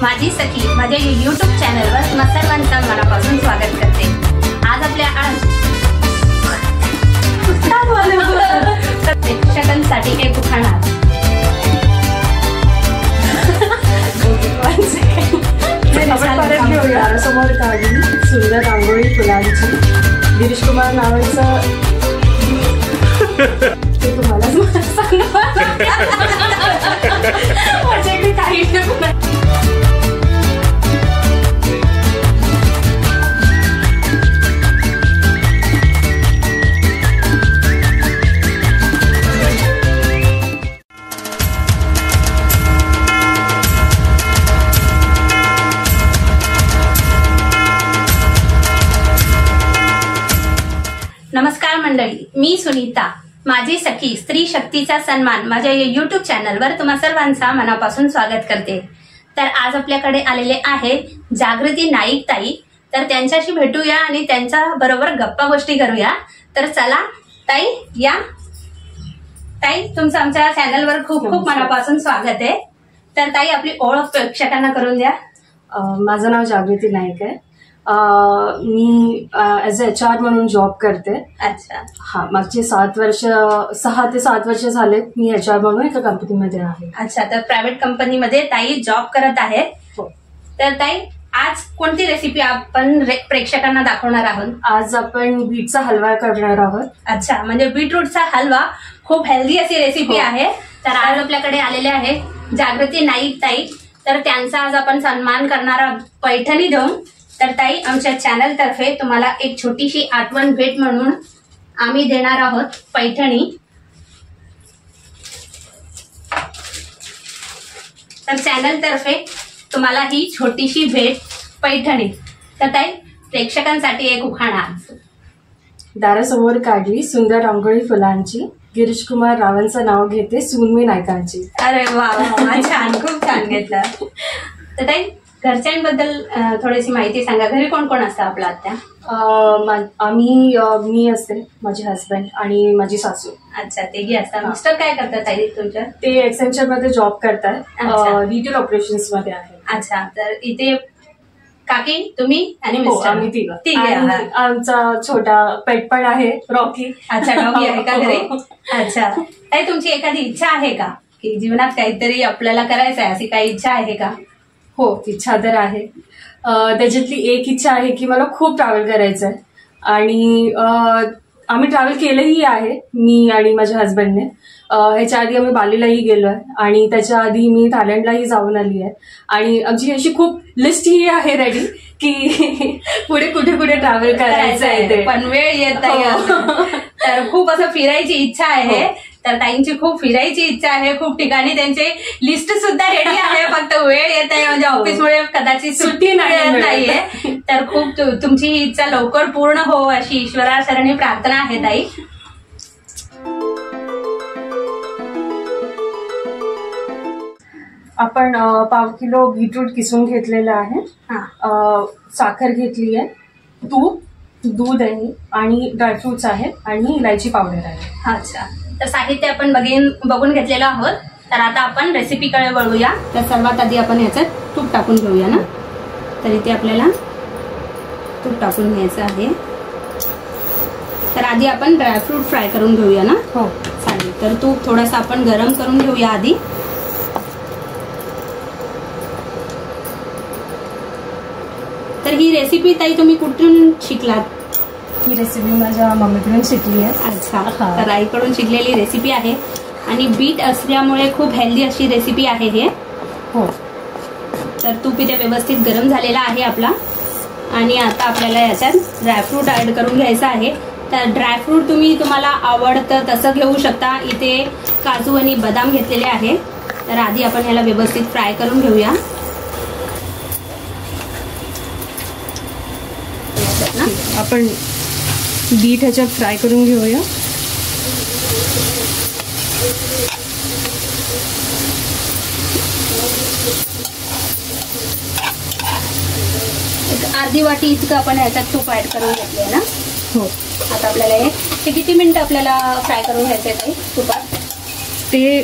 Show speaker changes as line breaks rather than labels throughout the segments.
माझी सखी माझ्या YouTube चॅनलवर तुम्हा सर्वांचं मनापासून स्वागत करते। आज आपल्या प्रेक्षकांसाठी एक उखाणा
समोर काढली सुंदर रांगोळी फुलांची गिरीश कुमार नावाचं ते तुम्हाला
माझ्याकडे काही नमस्कार मंडळी, मी सुनीता, माझी सखी स्त्री शक्तीचा सन्मान माझ्या YouTube चॅनलवर तुम्हा सर्वांचा मनापासून स्वागत करते। तर आज आपल्याकडे आलेले आहे जागृती नाईक ताई। तर त्यांच्याशी भेटूया आणि त्यांच्या बरोबर गप्पा गोष्टी करूया। तर चला ताई या। ताई तुमचं आमच्या चॅनलवर खूप खूप मनापासून स्वागत आहे। तर ताई आपली ओळख प्रेक्षकांना करून द्या।
माझं नाव जागृती नाईक आहे। मी ॲज अ HR म्हणून जॉब करते।
अच्छा,
हा, माझे 6 ते 7 वर्ष झाले मी HR म्हणून एका कंपनीमध्ये आहे।
अच्छा, तर प्रायव्हेट कंपनीमध्ये ताई जॉब करत आहे। तर ताई आज कोणती रेसिपी आपण प्रेक्षकांना दाखवणार आहोत?
आज आपण बीटचा हलवा करणार आहोत।
अच्छा, म्हणजे बीटरूटचा हलवा खूप हेल्दी अशी रेसिपी आहे। तर आज आपल्याकडे आलेले आहे जागृती नाईक ताई। तर त्यांचा आज आपण सन्मान करणारा पैठणी देऊन। तर ताई आमच्या चॅनल तर्फे तुम्हाला एक छोटीशी आठवण भेट म्हणून आम्ही देणार आहोत पैठणी। तर चॅनल तर्फे तुम्हाला ही छोटीशी भेट पैठणी। तर ताई प्रेक्षकांसाठी एक उखाणा।
दारासमोर काढली सुंदर रांगोळी फुलांची गिरीश कुमार रावांचं नाव घेते सून मी नायकांची।
अरे वा, छान, खूप छान घेतलं। तर ताई घरच्यांबद्दल थोडीशी माहिती सांगा। घरी कोण कोण असतं आपलं आत्या?
मी असते, माझे हस्बंड आणि माझी सासू।
अच्छा, तेही असतात। मिस्टर काय करतात ताई तुमच्या?
ते एक्सेंचर मध्ये जॉब करतात, रिटेल ऑपरेशन्स मध्ये आहे।
अच्छा, तर इथे काकी तुम्ही आणि
आम्ही तिघे। आमचा छोटा पेट पण आहे, रॉकी।
अच्छा, रॉकी आहे का घरी? अच्छा, ताई तुमची एखादी इच्छा आहे का की जीवनात काहीतरी आपल्याला करायचं आहे, अशी काही इच्छा आहे का?
हो, इच्छा तर आहे। त्याच्यातली एक इच्छा आहे की मला खूप ट्रॅव्हल करायचं आहे आणि आम्ही ट्रॅव्हल केलंही आहे, मी आणि माझ्या हस्बंडने। ह्याच्या आधी आम्ही बालीलाही गेलोय आणि त्याच्या आधी मी थायलंडलाही जाऊन आली आहे आणि आमची अशी खूप लिस्ट ही आहे रेडी की पुढे कुठे कुठे ट्रॅव्हल करायचं आहे ते,
पण वेळ येत नाही। तर खूप असं फिरायची इच्छा आहे। तर ताईंची खूप फिरायची इच्छा आहे, खूप ठिकाणी त्यांचे लिस्ट सुद्धा रेडी आहे, फक्त वेळ येत आहे म्हणजे ऑफिसमुळे कदाचित सुट्टी नाहीये। तर खूप तुमची ही इच्छा लवकर पूर्ण हो अशी ईश्वराचरणी प्रार्थना आहे ताई।
आपण पाव किलो बीटरूट किसून घेतलेलं आहे, साखर घेतली आहे, तूप, दूध आहे आणि ड्रायफ्रुट्स आहेत आणि इलायची पावडर आहे।
अच्छा, तर साहित्य आपण बघून घेतलेलं आहोत। तर आता आपण रेसिपीकडे वळूया। तर सर्वात आधी आपण याच्यात तूप टाकून घेऊया ना। तर इथे आपल्याला तूप टाकून घ्यायचं आहे। तर आधी आपण ड्रायफ्रूट फ्राय करून घेऊया ना।
हो
चालेल। तर तूप थोडंसं आपण गरम करून घेऊया आधी। तर ही रेसिपी ताई तुम्ही कुठून शिकलात?
ही रेसिपी माझ्या मम्मीकडून शिकली आहे।
अच्छा, तर आईकडून शिकलेली रेसिपी आहे आणि बीट असल्यामुळे खूप हेल्दी अशी रेसिपी आहे हे।
हो,
तर तूप इथे व्यवस्थित गरम झालेला आहे आपला आणि आता आपल्याला याच्यात ड्रायफ्रूट ऍड करून घ्यायचं आहे। तर ड्रायफ्रूट तुम्हाला आवडतं तसं घेऊ शकता। इथे काजू आणि बदाम घेतलेले आहे। तर आधी आपण ह्याला व्यवस्थित फ्राय करून घेऊया।
आपण बीट ह्याच्यात फ्राय करून घेऊया।
एक अर्धी वाटी इतकं आपण ह्याच्यात तूप ऍड करून घेतलंय ना।
हो,
आता आपल्याला हे किती मिनिटं आपल्याला फ्राय करून घ्यायचं आहे तुपात?
ते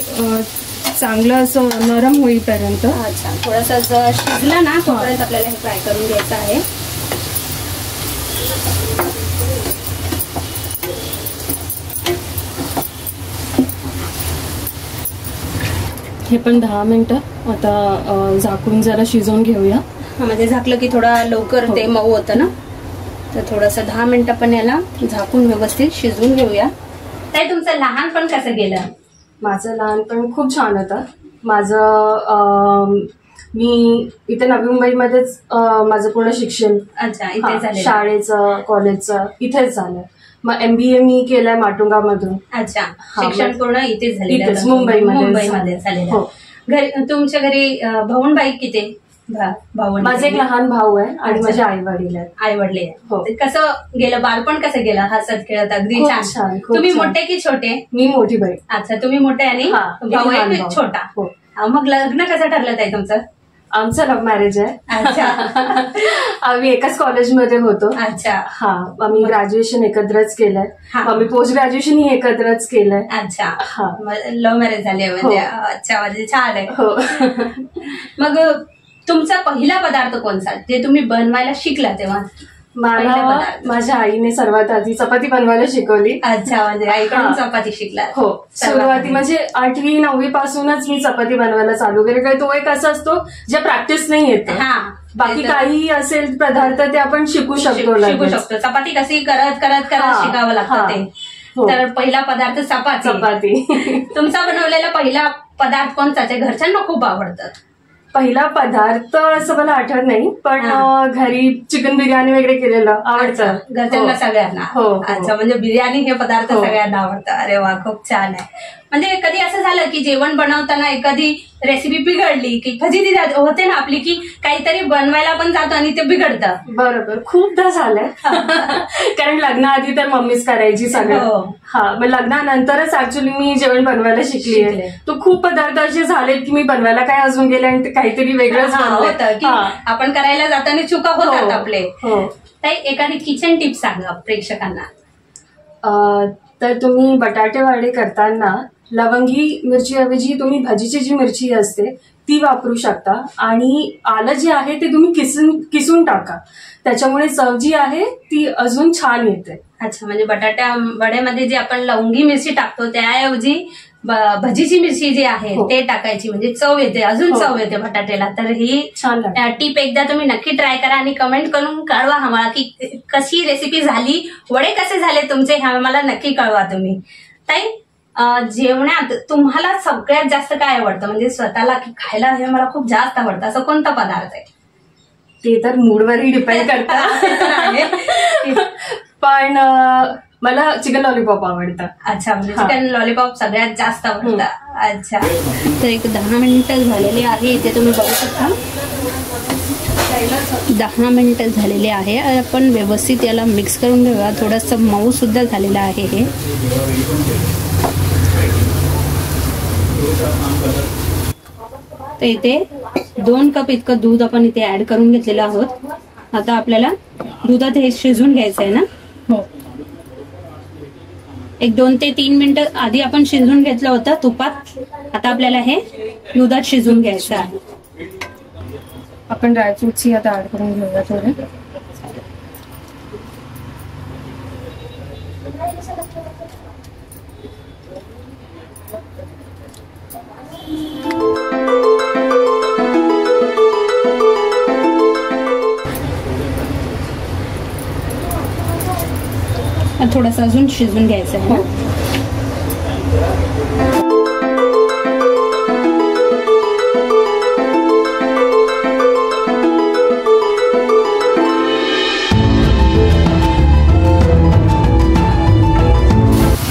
चांगलं असं नरम होईपर्यंत.
अच्छा, थोडंसं शिजलं ना तोपर्यंत आपल्याला हे फ्राय करून घ्यायचं आहे.
हे पण 10 मिनिटं आता झाकून जरा शिजवून घेऊया.
म्हणजे झाकलं की थोडा लवकर ते मऊ होतं ना, तर थोडंसं 10 मिनिटं पण याला झाकून व्यवस्थित शिजवून घेऊया. ताई, तुमचं लहानपण कसं गेलं?
माझं लहानपण खूप छान होतं. माझं मी इथे नवी मुंबईमध्येच माझं पूर्ण शिक्षण,
अच्छा, इथे झालं,
शाळेचं कॉलेजचं इथेच झालं. मग MBA मी केलंय माटुंगामधून.
अच्छा, शिक्षण पूर्ण इथेच झालेलं,
मुंबईमध्ये
झालेलं. घरी तुमच्या घरी भाऊ बाई किती? भाऊ,
माझा एक लहान भाऊ आहे आणि माझे आई वडील आहेत.
आई वडील. कसं गेलं बालपण, कसं गेलं? हसत खेळत अगदी छान. तुम्ही मोठे की छोटे? मी मोठी बाई. अच्छा, तुम्ही मोठे आणि भाऊ आहे छोटा. मग लग्न कसं ठरलं ताई तुमचं?
आमचं लव्ह मॅरेज आहे.
अच्छा.
आम्ही एकाच कॉलेजमध्ये होतो.
अच्छा.
आम्ही ग्रॅज्युएशन एकत्रच केलंय. आम्ही पोस्ट ग्रॅज्युएशन ही एकत्रच केलंय.
अच्छा. लव्ह मॅरेज झाले म्हणजे. अच्छा, म्हणजे छान आहे. मग तुमचा पहिला पदार्थ कोणता जे तुम्ही बनवायला शिकला तेव्हा?
मला माझ्या आईने सर्वात आधी चपाती बनवायला शिकवली.
अच्छा, म्हणजे आईकडून चपाती शिकला?
हो, सुरुवाती म्हणजे 8वी 9वी पासूनच मी चपाती बनवायला चालू केली. कारण तो एक असा असतो जे प्रॅक्टिस नाही येत. बाकी काही असेल पदार्थ ते आपण शिकू शकतो.
चपाती कशी करत करत करत शिकावं लागतं ते. तर पहिला पदार्थ चपाती. तुमचा बनवलेला पहिला पदार्थ कोणता जे घरच्यांना खूप आवडतं?
पहिला पदार्थ असं मला आठवत नाही, पण घरी चिकन बिर्याणी वगैरे केलेलं आवडतं
घरच्यांना सगळ्यांना. अच्छा, म्हणजे बिर्याणी हे पदार्थ सगळ्यांना आवडतं. अरे वा, खूप छान आहे. म्हणजे कधी असं झालं की जेवण बनवताना एखादी रेसिपी बिघडली की फजिती होते ना आपली, की काहीतरी बनवायला पण जातो आणि ते बिघडतं? बरोबर, खूपदा झालंय. कारण लग्नाआधी तर मम्मीच करायची सगळं. मग लग्नानंतरच ऍक्च्युली मी जेवण बनवायला शिकली. तो खूप पदार्थ असे झालेत की मी बनवायला काय अजून गेले आणि काहीतरी वेगळंच होतं की आपण करायला जाताना चुका होतात आपले. ताई, एखादी किचन टिप सांगा प्रेक्षकांना. तर तुम्ही बटाटे वडे करताना लवंगी मिरचीऐवजी तुम्ही भजीची जी मिरची असते ती वापरू शकता. आणि आलं जे आहे ते तुम्ही किसून टाका. त्याच्यामुळे चव जी आहे ती अजून छान येते. अच्छा, म्हणजे बटाट्या वड्यामध्ये जे आपण लवंगी मिरची टाकतो त्याऐवजी भजीची मिरची जी आहे ते टाकायची, म्हणजे चव येते, अजून चव येते बटाट्याला. तर ही छान टीप एकदा तुम्ही नक्की ट्राय करा आणि कमेंट करून कळवा आम्हाला की कशी रेसिपी झाली, वडे कसे झाले तुमचे, हे आम्हाला नक्की कळवा तुम्ही. ताई, जेवणात तुम्हाला सगळ्यात जास्त काय आवडतं? म्हणजे स्वतःला की खायला हे मला खूप जास्त आवडतं असं कोणता पदार्थ आहे? ते तर मूडवरही डिपेंड करतं. पण मला चिकन लॉलीपॉप आवडतं. अच्छा, म्हणजे चिकन लॉलीपॉप सगळ्यात जास्त आवडतं. अच्छा. तर एक 10 मिनिटं झालेले आहे, इथे तुम्ही बघू शकता 10 मिनिटं झालेले आहे. आपण व्यवस्थित याला मिक्स करून घेऊया. थोडंसं मऊ सुद्धा झालेलं आहे हे. तर इथे 2 कप इतकं दूध आपण इथे ऍड करून घेतलेलं आहोत. आता आपल्याला दुधात हे शिजून घ्यायचं आहे ना. हो, एक 2 ते 3 मिनिटं आधी आपण शिजवून घेतलं होतं तुपात. आता आपल्याला हे दुधात शिजून घ्यायचं आहे.
आपण ड्रायफ्रुट्सही आता ऍड करून घेऊया थोडे.
थोडंसं अजून शिजवून घ्यायचं आहे.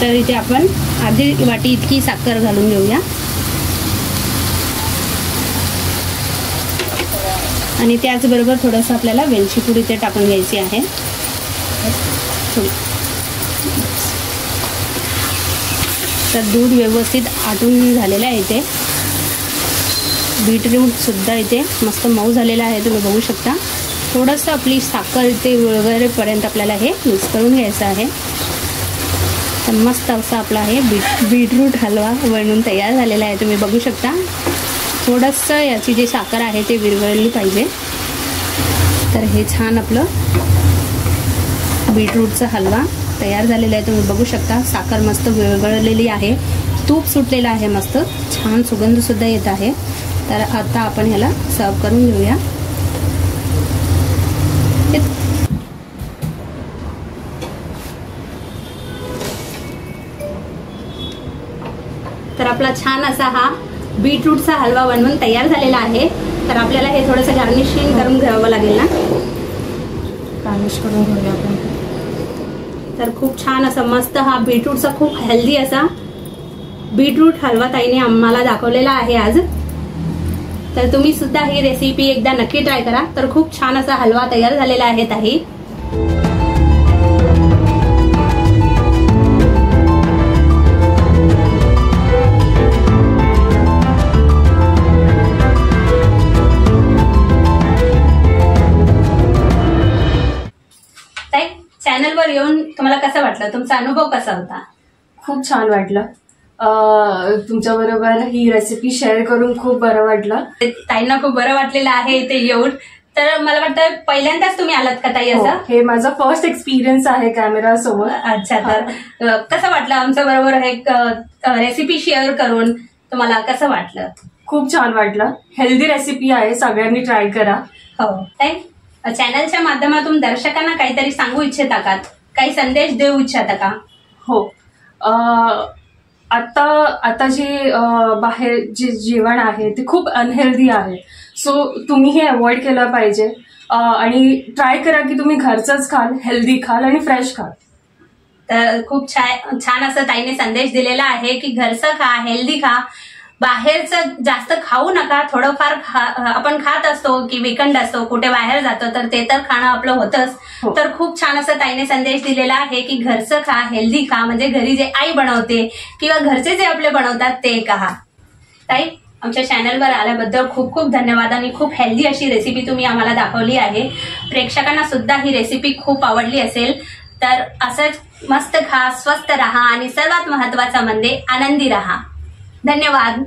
तर इथे आपण अर्धी वाटी इतकी साखर घालून घेऊया आणि त्याचबरोबर थोडंसं आपल्याला वेलची पूड इथे टाकून घ्यायची आहे. तर दूध व्यवस्थित आटून झालेलं आहे. इथे बीटरूट सुद्धा इथे मस्त मऊ झालेलं आहे, तुम्ही बघू शकता. थोडंसं आपली साखर इथे वगैरेपर्यंत आपल्याला हे मिक्स करून घ्यायचं आहे. तर मस्त असा आपला हे बीटरूट हलवा बनवून तयार झालेला आहे. तुम्ही बघू शकता. थोडंसं याची जी साखर आहे ते विरघळली पाहिजे. तर हे छान आपलं बीटरूटचा हलवा तयार झालेला आहे. तुम्ही बघू शकता. साखर मस्त विरघळलेली आहे. तूप सुटलेलं आहे. मस्त छान सुगंध सुद्धा येत आहे. तर आता आपण ह्याला सर्व करून घेऊया. तर आपला छान असा हा बीटरूटचा हलवा बनवून तयार झालेला आहे. तर आपल्याला हे थोडंसं गार्निशिंग करून घ्यावं लागेल ना.
गार्निश करून घेऊया आपण.
तर खूप छान असा मस्त हा बीटरूटचा खूप हेल्दी असा बीटरूट हलवा ताईने आम्हाला दाखवलेला आहे आज. तर तुम्ही सुद्धा ही रेसिपी एकदा नक्की ट्राय करा. तर खूप छान असा हलवा तयार झालेला आहे ताई. चॅनलवर येऊन तुम्हाला कसं वाटलं? तुमचा अनुभव कसा होता?
खूप छान वाटलं. तुमच्या बरोबर ही रेसिपी शेअर करून खूप बरं वाटलं.
ताईंना खूप बरं वाटलेलं आहे इथे येऊन. तर मला वाटतं पहिल्यांदाच तुम्ही आलात का ताई? असं
हे माझा फर्स्ट एक्सपिरियन्स आहे कॅमेरा समोर.
अच्छा. तर कसं वाटलं आमच्या बरोबर हे रेसिपी शेअर करून? तुम्हाला कसं वाटलं?
खूप छान वाटलं. हेल्दी रेसिपी आहे. सगळ्यांनी ट्राय करा.
हो. ताई, चॅनलच्या माध्यमातून दर्शकांना काहीतरी सांगू इच्छिता का? काही संदेश देऊ इच्छिता का?
हो. आता जे बाहेर जे जेवण आहे ते खूप अनहेल्दी आहे. सो तुम्ही हे अवॉइड केलं पाहिजे आणि ट्राय करा की तुम्ही घरचंच खाल, हेल्दी खाल आणि फ्रेश खाल.
तर खूप छान असं ताईने संदेश दिलेला आहे की घरचं खा, हेल्दी खा, बाहेरचं जास्त खाऊ नका. थोडंफार आपण खात असतो की वीकेंड असतो, कुठे बाहेर जातो तर ते तर खाणं आपलं होतंच. तर खूप छान असं ताईने संदेश दिलेला आहे की घरचं खा, हेल्दी खा. म्हणजे घरी जे आई बनवते किंवा घरचे जे आपले बनवतात ते खा. ताई, आमच्या चॅनलवर आल्याबद्दल खूप खूप धन्यवाद. आणि खूप हेल्दी अशी रेसिपी तुम्ही आम्हाला दाखवली आहे. प्रेक्षकांना सुद्धा ही रेसिपी खूप आवडली असेल. तर असंच मस्त खा, स्वस्थ राहा आणि सर्वात महत्वाचं म्हणजे आनंदी राहा. धन्यवाद.